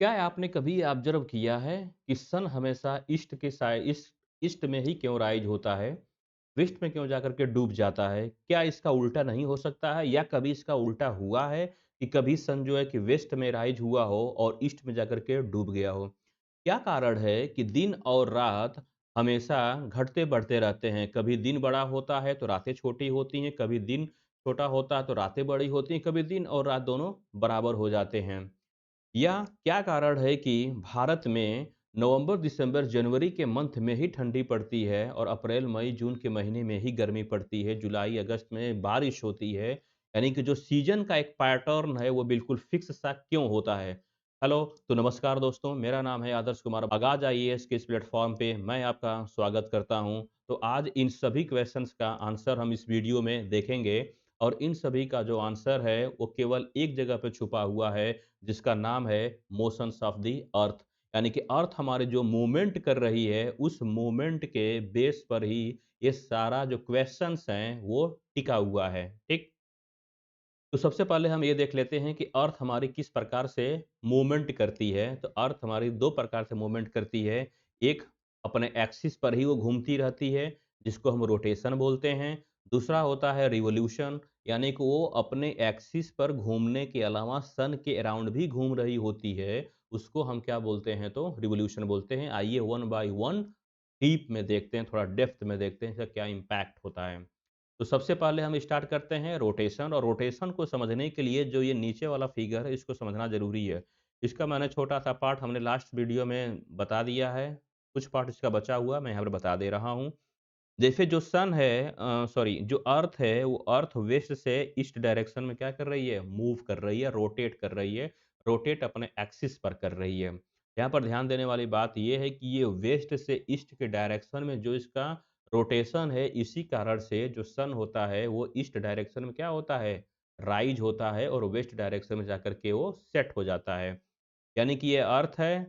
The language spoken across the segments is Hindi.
क्या आपने कभी ऑब्जर्व किया है कि सन हमेशा ईस्ट में ही क्यों राइज होता है, वेस्ट में क्यों जाकर के डूब जाता है? क्या इसका उल्टा नहीं हो सकता है या कभी इसका उल्टा हुआ है कि कभी सन जो है कि वेस्ट में राइज हुआ हो और ईस्ट में जाकर के डूब गया हो? क्या कारण है कि दिन और रात हमेशा घटते बढ़ते रहते हैं? कभी दिन बड़ा होता है तो रातें छोटी होती हैं, कभी दिन छोटा होता है तो रातें बड़ी होती हैं, कभी दिन और रात दोनों बराबर हो जाते हैं। या क्या कारण है कि भारत में नवंबर, दिसंबर, जनवरी के मंथ में ही ठंडी पड़ती है और अप्रैल, मई, जून के महीने में ही गर्मी पड़ती है, जुलाई, अगस्त में बारिश होती है? यानी कि जो सीज़न का एक पैटर्न है, वो बिल्कुल फिक्स सा क्यों होता है? हेलो, तो नमस्कार दोस्तों, मेरा नाम है आदर्श कुमार। आगाज़ आईएएस के इस प्लेटफ़ॉर्म पे मैं आपका स्वागत करता हूँ। तो आज इन सभी क्वेश्चंस का आंसर हम इस वीडियो में देखेंगे और इन सभी का जो आंसर है, वो केवल एक जगह पे छुपा हुआ है, जिसका नाम है मोशंस ऑफ द अर्थ। यानी कि अर्थ हमारे जो मूवमेंट कर रही है, उस मूवमेंट के बेस पर ही ये सारा जो क्वेश्चंस हैं वो टिका हुआ है। ठीक? तो सबसे पहले हम ये देख लेते हैं कि अर्थ हमारी किस प्रकार से मूवमेंट करती है। तो अर्थ हमारी 2 प्रकार से मूवमेंट करती है। एक अपने एक्सिस पर ही वो घूमती रहती है, जिसको हम रोटेशन बोलते हैं। दूसरा होता है रिवॉल्यूशन, यानी कि वो अपने एक्सिस पर घूमने के अलावा सन के अराउंड भी घूम रही होती है। उसको हम क्या बोलते हैं तो रिवॉल्यूशन बोलते हैं। आइए वन बाय वन डीप में देखते हैं, थोड़ा डेप्थ में देखते हैं इसका क्या इम्पैक्ट होता है। तो सबसे पहले हम स्टार्ट करते हैं रोटेशन, और रोटेशन को समझने के लिए जो ये नीचे वाला फिगर है इसको समझना ज़रूरी है। इसका मैंने छोटा-सा पार्ट हमने लास्ट वीडियो में बता दिया है। कुछ पार्ट इसका बचा हुआ मैं यहाँ पर बता दे रहा हूँ। जैसे जो सन है सॉरी जो अर्थ है वो अर्थ वेस्ट से ईस्ट डायरेक्शन में क्या कर रही है? मूव कर रही है, रोटेट कर रही है। रोटेट अपने एक्सिस पर कर रही है। यहाँ पर ध्यान देने वाली बात ये है कि ये वेस्ट से ईस्ट के डायरेक्शन में जो इसका रोटेशन है, इसी कारण से जो सन होता है वो ईस्ट डायरेक्शन में क्या होता है? राइज होता है और वेस्ट डायरेक्शन में जाकर के वो सेट हो जाता है। यानी कि ये अर्थ है,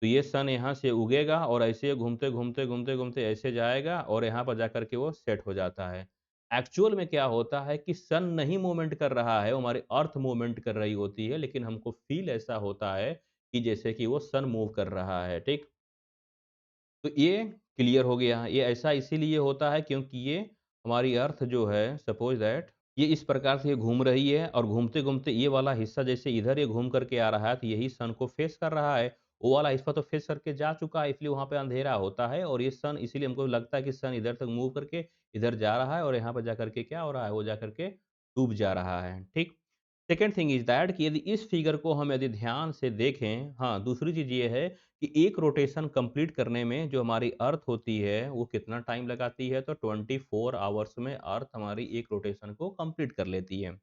तो ये सन यहाँ से उगेगा और ऐसे घूमते, घूमते, घूमते, घूमते ऐसे जाएगा और यहाँ पर जाकर के वो सेट हो जाता है। एक्चुअल में क्या होता है कि सन नहीं मूवमेंट कर रहा है, वो हमारी अर्थ मूवमेंट कर रही होती है, लेकिन हमको फ़ील ऐसा होता है कि जैसे कि वो सन मूव कर रहा है, ठीक? तो ये क्लियर हो गया। ये ऐसा इसीलिए होता है क्योंकि ये हमारी अर्थ जो है सपोज़ दैट ये इस प्रकार से ये घूम रही है और घूमते-घूमते ये वाला हिस्सा जैसे इधर ये घूम करके आ रहा है तो यही सन को फेस कर रहा है। वो वाला हिस्सा तो फेस करके जा चुका है इसलिए वहाँ पे अंधेरा होता है और ये सन इसीलिए हमको लगता है कि सन इधर तक मूव करके इधर जा रहा है और यहाँ पर जाकर के क्या हो रहा है, वो जाकर के डूब जा रहा है। ठीक? सेकंड थिंग इज़ दैट कि यदि इस फिगर को हम यदि ध्यान से देखें, हाँ, दूसरी चीज़ ये है कि एक रोटेशन कंप्लीट करने में जो हमारी अर्थ होती है, वो कितना टाइम लगाती है, तो 24 आवर्स में अर्थ हमारी एक रोटेशन को कंप्लीट कर लेती है।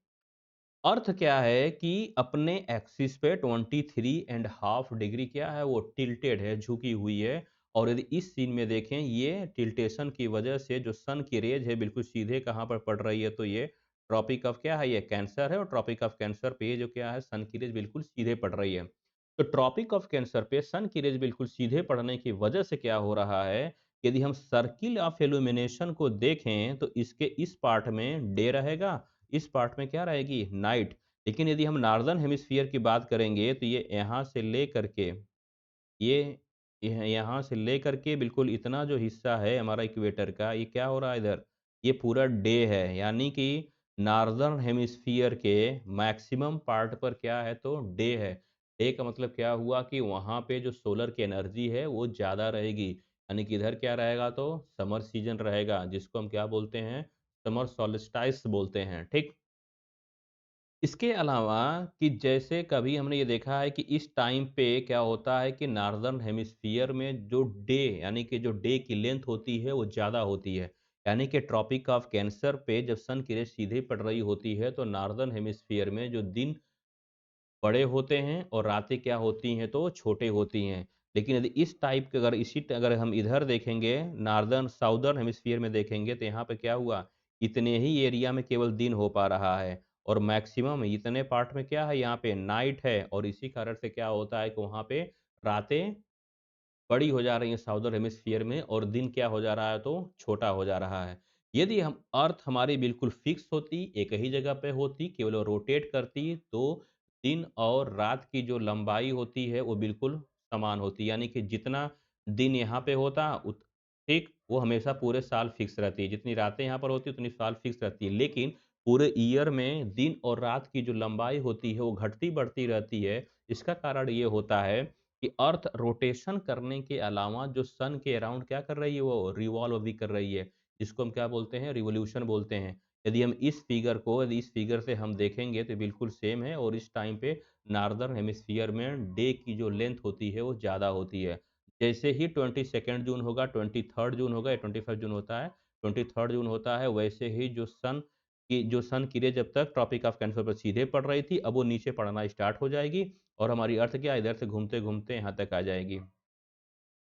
अर्थ क्या है कि अपने एक्सिस पे 23 एंड हाफ डिग्री क्या है, वो टिल्टेड है, झुकी हुई है। और यदि इस सीन में देखें, ये टिल्टेशन की वजह से जो सन की रेज है बिल्कुल सीधे कहाँ पर पड़ रही है, तो ये ट्रॉपिक ऑफ क्या है, ये कैंसर है और ट्रॉपिक ऑफ कैंसर पे ये जो क्या है, सन की रेज बिल्कुल सीधे पड़ रही है। तो ट्रॉपिक ऑफ कैंसर पे सन की रेज बिल्कुल सीधे पड़ने की वजह से क्या हो रहा है, यदि हम सर्किल ऑफ इल्यूमिनेशन को देखें तो इसके इस पार्ट में डे रहेगा, इस पार्ट में क्या रहेगी, नाइट। लेकिन यदि हम नॉर्दर्न हेमिस्फीयर की बात करेंगे तो ये यहाँ से लेकर के ये यहाँ से लेकर के बिल्कुल इतना जो हिस्सा है हमारा इक्वेटर का, ये क्या हो रहा है इधर, ये पूरा डे है। यानी कि नॉर्दर्न हेमिस्फीयर के मैक्सिमम पार्ट पर क्या है, तो डे है। डे का मतलब क्या हुआ कि वहाँ पे जो सोलर की एनर्जी है वो ज़्यादा रहेगी। यानी कि इधर क्या रहेगा, तो समर सीजन रहेगा, जिसको हम क्या बोलते हैं, समर सॉल्स्टिस बोलते हैं, ठीक? इसके अलावा कि जैसे कभी हमने ये देखा है कि इस टाइम पे क्या होता है कि नॉर्दर्न हेमिस्फीयर में जो डे यानी कि जो डे की लेंथ होती है वो ज़्यादा होती है। यानी कि ट्रॉपिक ऑफ कैंसर पे जब सन की रेज़ सीधे पड़ रही होती है तो नॉर्दर्न हेमिस्फीयर में जो दिन बड़े होते हैं और रातें क्या होती हैं, तो छोटे होती हैं। लेकिन यदि इस टाइप के अगर हम इधर देखेंगे, नॉर्दर्न साउदर्न हेमिस्फीयर में देखेंगे तो यहाँ पे क्या हुआ, इतने ही एरिया में केवल दिन हो पा रहा है और मैक्सिमम इतने पार्ट में क्या है, यहाँ पे नाइट है और इसी कारण से क्या होता है कि वहाँ पे रातें बड़ी हो जा रही है साउदर्न हेमिस्फीयर में और दिन क्या हो जा रहा है, तो छोटा हो जा रहा है। यदि हम अर्थ हमारी बिल्कुल फिक्स होती, एक ही जगह पे होती, केवल वो रोटेट करती, तो दिन और रात की जो लंबाई होती है वो बिल्कुल समान होती है। यानी कि जितना दिन यहाँ पे होता ठीक वो हमेशा पूरे साल फिक्स रहती है। जितनी रातें यहाँ पर होती है उतनी साल फिक्स रहती है। लेकिन पूरे ईयर में दिन और रात की जो लंबाई होती है वो घटती-बढ़ती रहती है। इसका कारण ये होता है कि अर्थ रोटेशन करने के अलावा जो सन के अराउंड क्या कर रही है वो रिवॉल्व भी कर रही है। जिसको हम क्या बोलते हैं रिवॉल्यूशन बोलते हैं। यदि इस फिगर से हम देखेंगे तो बिल्कुल सेम है और इस टाइम पे नॉर्दर्न हेमिस्फीयर में डे की जो लेंथ होती है वो ज़्यादा होती है। जैसे ही 22 जून होगा, 23 जून होगा या 25 जून होता है, 23 जून होता है वैसे ही जो सन की रे जब तक ट्रॉपिक ऑफ कैंसर पर सीधे पड़ रही थी, अब वो नीचे पड़ना स्टार्ट हो जाएगी और हमारी अर्थ क्या इधर से घूमते-घूमते यहाँ तक आ जाएगी।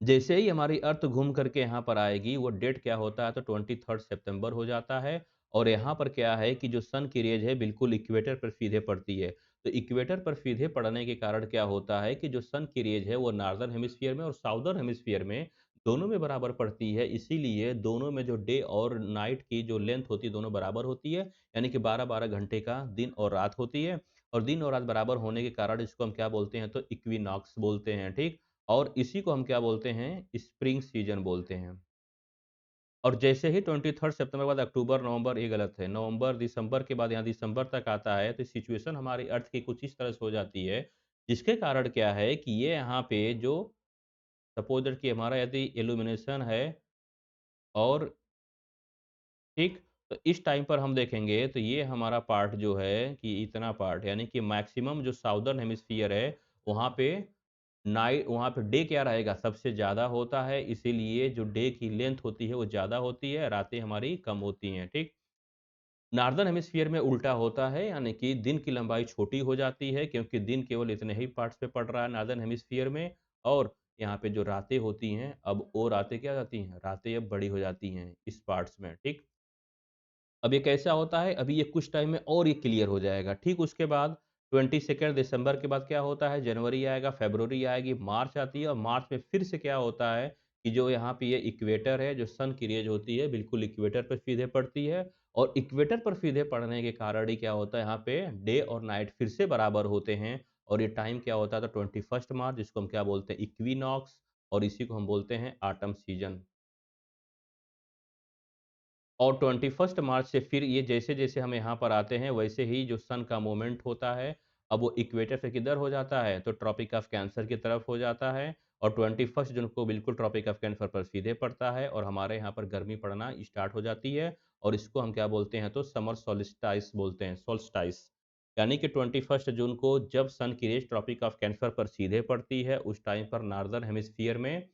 जैसे ही हमारी अर्थ घूम करके यहाँ पर आएगी, वो डेट क्या होता है तो 23 सितंबर हो जाता है और यहाँ पर क्या है कि जो सन की रेज़ है बिल्कुल इक्वेटर पर सीधे पड़ती है। तो इक्वेटर पर सीधे पड़ने के कारण क्या होता है कि जो सन की रेज़ है वो नॉर्दर्न हेमिस्फीयर में और साउदर्न हेमिस्फीयर में दोनों में बराबर पड़ती है। इसीलिए दोनों में जो डे और नाइट की जो लेंथ होती है दोनों बराबर होती है। यानी कि 12-12 घंटे का दिन और रात होती है और दिन और रात बराबर होने के कारण इसको हम क्या बोलते हैं तो इक्विनॉक्स बोलते हैं, ठीक? और इसी को हम क्या बोलते हैं स्प्रिंग सीजन बोलते हैं। और जैसे ही 23 सितंबर के बाद अक्टूबर, नवंबर ये गलत है। नवंबर, दिसंबर के बाद यहाँ दिसंबर तक आता है तो सिचुएशन हमारी अर्थ की कुछ इस तरह से हो जाती है, जिसके कारण क्या है कि ये यहाँ पे जो सपोज दैट कि हमारा यदि इल्यूमिनेशन है और ठीक, तो इस टाइम पर हम देखेंगे तो ये हमारा पार्ट जो है कि इतना पार्ट यानी कि मैक्सिमम जो साउदर्न हेमिस्फीयर है, वहाँ पे वहाँ पे डे क्या रहेगा सबसे ज़्यादा होता है, इसीलिए जो डे की लेंथ होती है वो ज़्यादा होती है, रातें हमारी कम होती हैं, ठीक? नॉर्दर्न हेमिस्फीयर में उल्टा होता है, यानी कि दिन की लंबाई छोटी हो जाती है क्योंकि दिन केवल इतने ही पार्ट्स पे पड़ रहा है नॉर्दर्न हेमिस्फीयर में और यहाँ पे जो रातें होती हैं, अब वो रातें क्या हो जाती हैं? रातें अब बड़ी हो जाती हैं इस पार्ट्स में, ठीक? अब ये कैसा होता है? अभी ये कुछ टाइम में और ये क्लियर हो जाएगा। ठीक उसके बाद 22 दिसंबर के बाद क्या होता है? जनवरी आएगा, फ़रवरी आएगी, मार्च आती है और मार्च में फिर से क्या होता है कि जो यहाँ पे ये इक्वेटर है, जो सन की रेज़ होती है, बिल्कुल इक्वेटर पर सीधे पड़ती है और इक्वेटर पर सीधे पड़ने के कारण ही क्या होता है यहाँ पे डे और नाइट फिर से बराबर होते हैं और ये टाइम क्या होता है तो 21 मार्च जिसको हम क्या बोलते हैं इक्विनॉक्स और इसी को हम बोलते हैं ऑटम सीज़न। और 21 मार्च से फिर ये जैसे-जैसे हम यहाँ पर आते हैं, वैसे ही जो सन का मूवमेंट होता है, अब वो इक्वेटर से किधर हो जाता है, तो ट्रॉपिक ऑफ कैंसर की तरफ हो जाता है और 21 जून को बिल्कुल ट्रॉपिक ऑफ कैंसर पर सीधे पड़ता है और हमारे यहाँ पर गर्मी पड़ना स्टार्ट हो जाती है और इसको हम क्या बोलते हैं, तो समर सोल्स्टिस बोलते हैं, सोल्स्टिस। यानी कि 21 जून को जब सन की रेज़ ट्रॉपिक ऑफ कैंसर पर सीधे पड़ती है, उस टाइम पर नॉर्दर्न हेमिस्फीयर में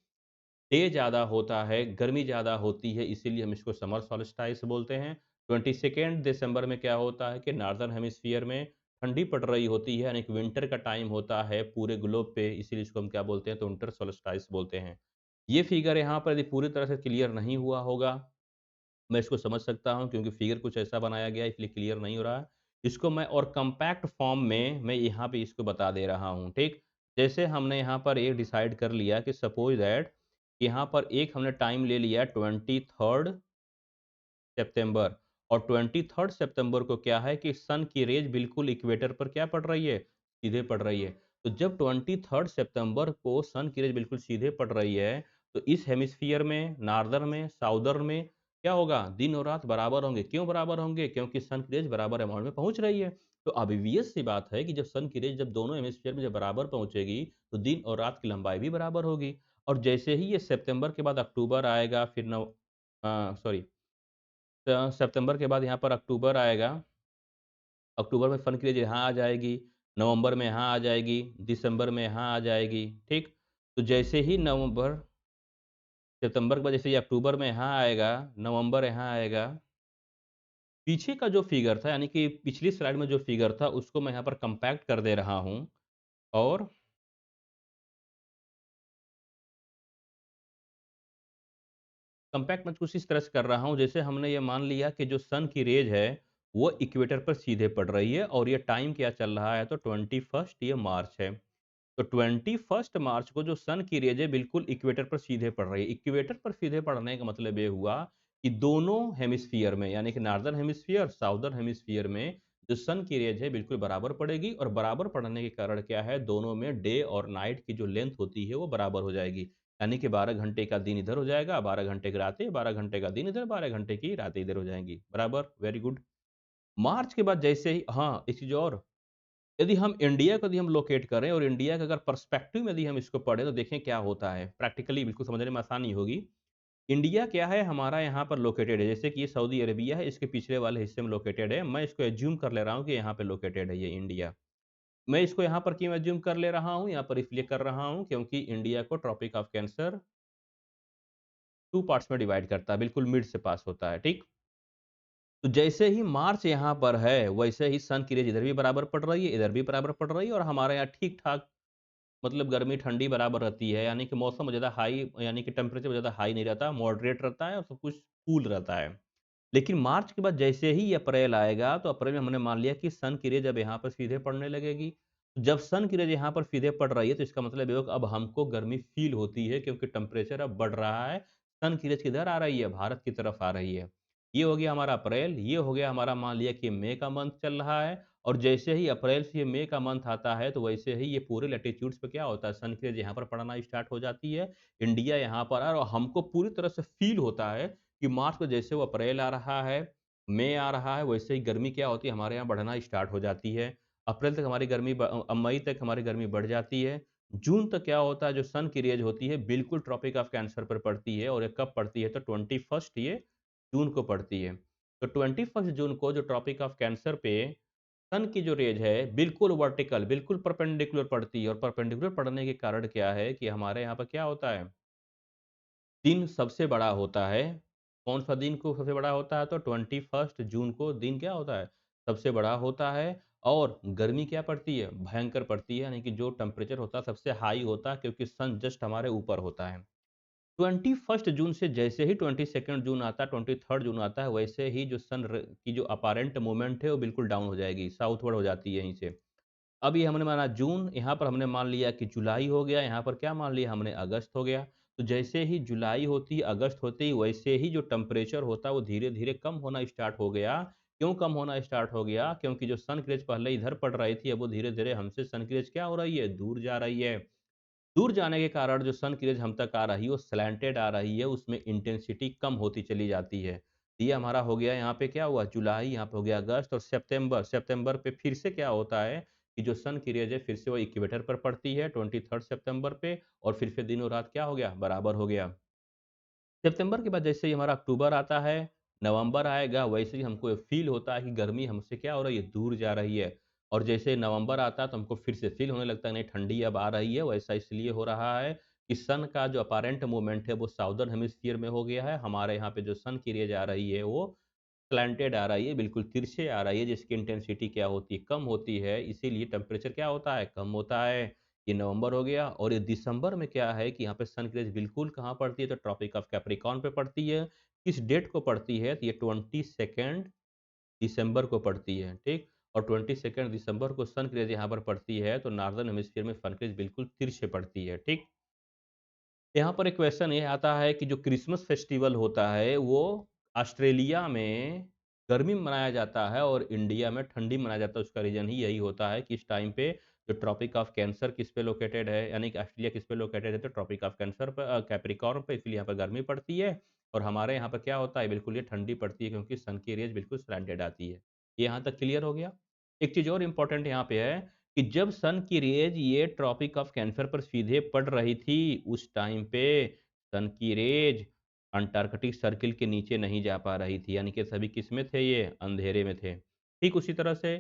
डे ज़्यादा होता है, गर्मी ज़्यादा होती है, इसीलिए हम इसको समर सॉल्स्टिस बोलते हैं। 22 दिसंबर में क्या होता है कि नॉर्दर्न हेमिस्फीयर में ठंडी पड़ रही होती है, यानी कि विंटर का टाइम होता है पूरे ग्लोब पे, इसीलिए इसको हम क्या बोलते हैं, तो विंटर सॉल्स्टिस बोलते हैं। ये फिगर यहाँ पर यदि पूरी तरह से क्लियर नहीं हुआ होगा, मैं इसको समझ सकता हूँ क्योंकि फिगर कुछ ऐसा बनाया गया है, इसलिए क्लियर नहीं हो रहा है। इसको मैं और कॉम्पैक्ट फॉर्म में मैं यहाँ पे इसको बता दे रहा हूँ, ठीक? जैसे हमने यहाँ पर एक डिसाइड कर लिया कि सपोज़ दैट यहाँ पर एक हमने टाइम ले लिया 23 सितंबर और 23 सितंबर को क्या है कि सन की रेज़ बिल्कुल इक्वेटर पर क्या पड़ रही है? सीधे पड़ रही है। तो जब 23 सितंबर को सन की रेज़ बिल्कुल सीधे पड़ रही है, तो इस हेमिस्फीयर में, नॉर्दर्न में, साउदर्न में क्या होगा? दिन और रात बराबर होंगे। क्यों बराबर होंगे? क्योंकि सन की रेज़ बराबर अमाउंट में पहुँच रही है। तो ऑब्वियस सी बात है कि जब सन की रेज़ जब दोनों हेमिस्फीयर में जब बराबर पहुँचेगी, तो दिन और रात की लंबाई भी बराबर होगी। और जैसे ही ये सितंबर के बाद अक्टूबर आएगा, फिर सॉरी सितंबर के बाद यहाँ पर अक्टूबर आएगा, अक्टूबर में सन की रेज़ यहाँ आ जाएगी, नवंबर में यहाँ आ जाएगी, दिसंबर में यहाँ आ जाएगी, ठीक? तो जैसे ही सितंबर के बाद जैसे ही अक्टूबर में यहाँ आएगा, नवंबर यहाँ आएगा, पीछे का जो फिगर था यानी कि पिछली स्लाइड में जो फिगर था उसको मैं यहाँ पर कॉम्पैक्ट कर दे रहा हूँ और कॉम्पैक्ट मैं कुछ इस तरह से कर रहा हूँ जैसे हमने ये मान लिया कि जो सन की रेज़ है, वो इक्वेटर पर सीधे पड़ रही है और ये टाइम क्या चल रहा है तो 21 ये मार्च है। तो 21 मार्च को जो सन की रेज़ है बिल्कुल इक्वेटर पर सीधे पड़ रही है। इक्वेटर पर सीधे पड़ने का मतलब ये हुआ कि दोनों हेमिस्फीयर में यानी कि नॉर्दर्न हेमिस्फीयर, साउदर्न हेमिस्फीयर में जो सन की रेज है बिल्कुल बराबर पड़ेगी और बराबर पड़ने के कारण क्या है, दोनों में डे और नाइट की जो लेंथ होती है वो बराबर हो जाएगी। यानी कि 12 घंटे का दिन इधर हो जाएगा, 12 घंटे की रातें, 12 घंटे का दिन इधर, 12 घंटे की रातें इधर हो जाएँगी। बराबर? Very good. मार्च के बाद जैसे ही हाँ, एक चीज़ और, यदि हम इंडिया को यदि हम लोकेट करें और इंडिया का अगर पर्सपेक्टिव में यदि हम इसको पढ़ें तो देखें क्या होता है। प्रैक्टिकली बिल्कुल समझने में आसानी होगी। इंडिया क्या है, हमारा यहाँ पर लोकेटेड है, जैसे कि ये सऊदी अरेबिया है, इसके पिछले वाले हिस्से में लोकेटेड है। मैं इसको एज्यूम कर ले रहा हूँ कि यहाँ पे लोकेटेड है ये इंडिया। मैं इसको यहाँ पर क्यों एज्यूम कर ले रहा हूँ, यहाँ पर इसलिए कर रहा हूँ क्योंकि इंडिया को ट्रॉपिक ऑफ कैंसर 2 पार्ट्स में डिवाइड करता है, बिल्कुल मिड से पास होता है, ठीक? तो जैसे ही मार्च यहाँ पर है, वैसे ही सन की रेज़ इधर भी बराबर पड़ रही है, इधर भी बराबर पड़ रही है और हमारे यहाँ ठीक-ठाक मतलब गर्मी-ठंडी बराबर रहती है, यानी कि मौसम ज़्यादा हाई यानी कि टेम्परेचर ज़्यादा हाई नहीं रहता, मॉडरेट रहता है और सब कुछ कूल रहता है। लेकिन मार्च के बाद जैसे ही अप्रैल आएगा, तो अप्रैल में हमने मान लिया कि सन की रेज़ अब यहाँ पर सीधे पड़ने लगेगी। जब सन की रेज़ यहाँ पर सीधे पड़ रही है, तो इसका मतलब ये होगा अब हमको गर्मी फ़ील होती है क्योंकि टेम्परेचर अब बढ़ रहा है। सन की रेज़ किधर आ रही है? भारत की तरफ आ रही है। ये हो गया हमारा अप्रैल, ये हो गया हमारा मान लिया कि मई का मंथ चल रहा है और जैसे ही अप्रैल से ये मई का मंथ आता है, तो वैसे ही ये पूरे लैटीट्यूड्स पे क्या होता है, सन की रेज़ यहाँ पर पड़ना स्टार्ट हो जाती है। इंडिया यहाँ पर और हमको पूरी तरह से फ़ील होता है कि मार्च में जैसे वो अप्रैल आ रहा है, मई आ रहा है, वैसे ही गर्मी क्या होती है हमारे यहाँ बढ़ना स्टार्ट हो जाती है। अप्रैल तक हमारी गर्मी मई तक हमारी गर्मी बढ़ जाती है। जून तक क्या होता है जो सन की रेज़ होती है बिल्कुल ट्रॉपिक ऑफ कैंसर पर पड़ती है और ये कब पड़ती है तो 21st ये जून को पड़ती है। तो 21st जून को जो ट्रॉपिक ऑफ कैंसर पे सन की जो रेज़ है बिल्कुल वर्टिकल, बिल्कुल परपेंडिकुलर पड़ती है और परपेंडिकुलर पड़ने के कारण क्या है कि हमारे यहाँ पर क्या होता है दिन सबसे बड़ा होता है। कौन-सा दिन को सबसे बड़ा होता है? तो 21st जून को दिन क्या होता है? सबसे बड़ा होता है और गर्मी क्या पड़ती है? भयंकर पड़ती है, यानी कि जो टेम्परेचर होता है सबसे हाई होता है क्योंकि सन जस्ट हमारे ऊपर होता है। 21st जून से जैसे ही 22nd जून आता है, 23rd जून आता है, वैसे ही जो सन की जो अपैरेंट मूवमेंट है वो बिल्कुल डाउन हो जाएगी, साउथवर्ड हो जाती है यहीं से। अब ये हमने माना जून, यहाँ पर हमने मान लिया कि जुलाई हो गया, यहाँ पर क्या मान लिया हमने अगस्त हो गया। तो जैसे ही जुलाई होती, अगस्त होती, वैसे ही जो टेम्परेचर होता है वो धीरे-धीरे कम होना स्टार्ट हो गया। क्यों कम होना स्टार्ट हो गया? क्योंकि जो सन की रेज़ पहले इधर पड़ रही थी, अब वो धीरे-धीरे हमसे सन की रेज़ क्या हो रही है? दूर जा रही है। दूर जाने के कारण जो सन की रेज़ हम तक आ रही है, वो स्लैंटेड आ रही है, उसमें इंटेंसिटी कम होती चली जाती है। ये हमारा हो गया यहाँ पे क्या हुआ जुलाई, यहाँ पे हो गया अगस्त और सितंबर। सितंबर पे फिर से क्या होता है कि जो सन की रेज़ है फिर से वो इक्वेटर पर पड़ती है 23 सितंबर पे और फिर से दिन और रात क्या हो गया? बराबर हो गया। सितंबर के बाद जैसे ही हमारा अक्टूबर आता है, नवंबर आएगा, वैसे ही हमको ये फ़ील होता है कि गर्मी हमसे क्या हो रही है, दूर जा रही है। और जैसे नवंबर आता है तो हमको फिर से फ़ील होने लगता है नहीं ठंडी अब आ रही है, वैसा इसलिए हो रहा है कि सन का जो अपैरेंट मूवमेंट है वो साउदर्न हेमिस्फीयर में हो गया है। हमारे यहाँ पे जो सन की रेज़ आ रही है वो स्लैंटेड आ रही है, बिल्कुल तिरछे आ रही है जिसकी इंटेंसिटी क्या होती है, कम होती है, इसीलिए टेम्परेचर क्या होता है, कम होता है। ये नवंबर हो गया और ये दिसंबर में क्या है कि यहाँ पे सन की रेज़ बिल्कुल कहाँ पड़ती है तो ट्रॉपिक ऑफ कैप्रिकॉर्न पे पड़ती है। किस डेट को पड़ती है? तो ये 22nd दिसंबर को पड़ती है, ठीक? और 22nd दिसंबर को सन की रेज़ यहाँ पर पड़ती है तो नॉर्दर्न हेमिस्फीयर में सन की रेज़ बिल्कुल तिरछे पड़ती है, ठीक? यहाँ पर एक क्वेश्चन ये आता है कि जो क्रिसमस फेस्टिवल होता है वो ऑस्ट्रेलिया में गर्मी में मनाया जाता है और इंडिया में ठंडी में मनाया जाता है। उसका रीज़न ही यही होता है कि इस टाइम पे जो ट्रॉपिक ऑफ कैंसर किस पे लोकेटेड है, यानी कि ऑस्ट्रेलिया किस पे लोकेटेड है तो ट्रॉपिक ऑफ कैंसर पे कैप्रिकॉर्न पे, इसलिए यहाँ पर गर्मी पड़ती है और हमारे यहाँ पर क्या होता है बिल्कुल ये ठंडी पड़ती है क्योंकि सन की रेज़ बिल्कुल स्लैंटेड आती है। ये यहाँ तक क्लियर हो गया? एक चीज़ और इम्पोर्टेंट यहाँ पे है कि जब सन की रेज़ ये ट्रॉपिक ऑफ कैंसर पर सीधे पड़ रही थी, उस टाइम पे सन की रेज़ अंटार्कटिक सर्किल के नीचे नहीं जा पा रही थी, यानी कि सभी किस में थे ये? अंधेरे में थे। ठीक उसी तरह से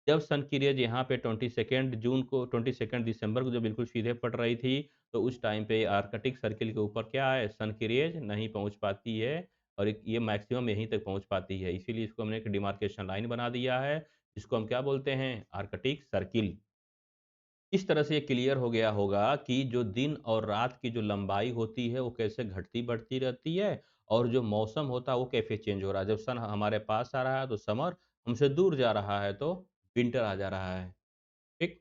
जब सन की रेज़ यहाँ पे 22nd जून को 22nd दिसंबर को जब बिल्कुल सीधे पड़ रही थी, तो उस टाइम पे आर्कटिक सर्किल के ऊपर क्या है? सन की रेज़ नहीं पहुँच पाती है और एक ये मैक्सिमम यहीं तक पहुँच पाती है। इसीलिए इसको हमने एक डिमार्केशन लाइन बना दिया है, जिसको हम क्या बोलते हैं? Arctic circle. इस तरह से ये क्लियर हो गया होगा कि जो दिन और रात की जो लंबाई होती है वो कैसे घटती-बढ़ती रहती है और जो मौसम होता है वो कैसे चेंज हो रहा है। जब सन हमारे पास आ रहा है तो समर, हमसे दूर जा रहा है तो विंटर आ जा रहा है। ठीक?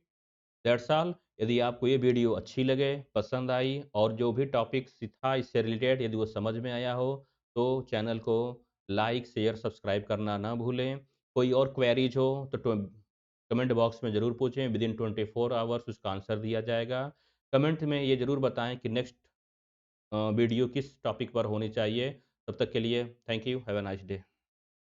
That's all. यदि आपको ये वीडियो अच्छी लगे, पसंद आई और जो भी टॉपिक था इससे रिलेटेड यदि वो समझ में आया हो तो चैनल को लाइक, शेयर, सब्सक्राइब करना ना भूलें। कोई और क्वेरीज हो तो कमेंट बॉक्स में ज़रूर पूछें, विदिन 24 आवर्स उसका आंसर दिया जाएगा। कमेंट में ये ज़रूर बताएं कि नेक्स्ट वीडियो किस टॉपिक पर होनी चाहिए। तब तक के लिए thank you, have a nice day.